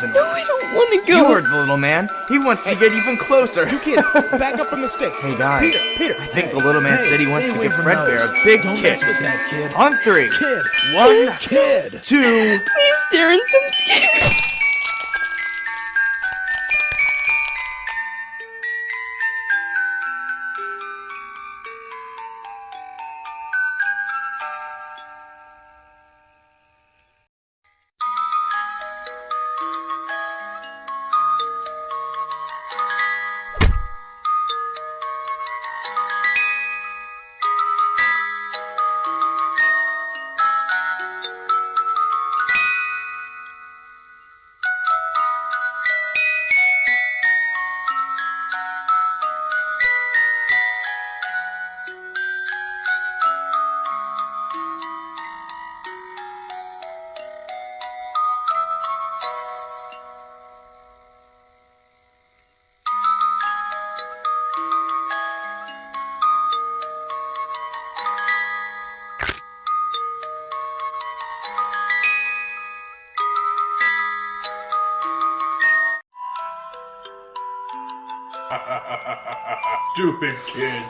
No, I don't want to go. You heard the little man. He wants to get even closer. You kids, back up from the stick. Hey guys, Peter. I think the little man said he wants to give Fredbear a big Don't kiss. mess with that kid. On 3. Kid. 1, Kid. 2. Please, Terrence, I'm scared. Stupid kid.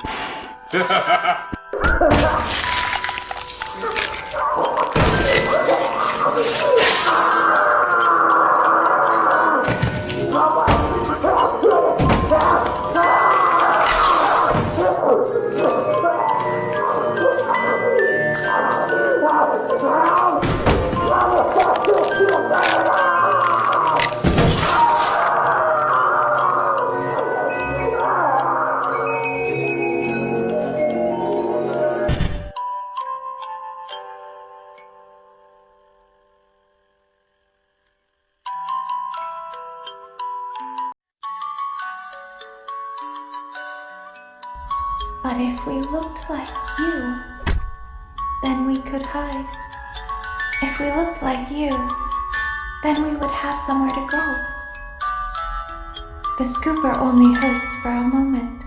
But if we looked like you, then we could hide. If we looked like you, then we would have somewhere to go. The scooper only hurts for a moment.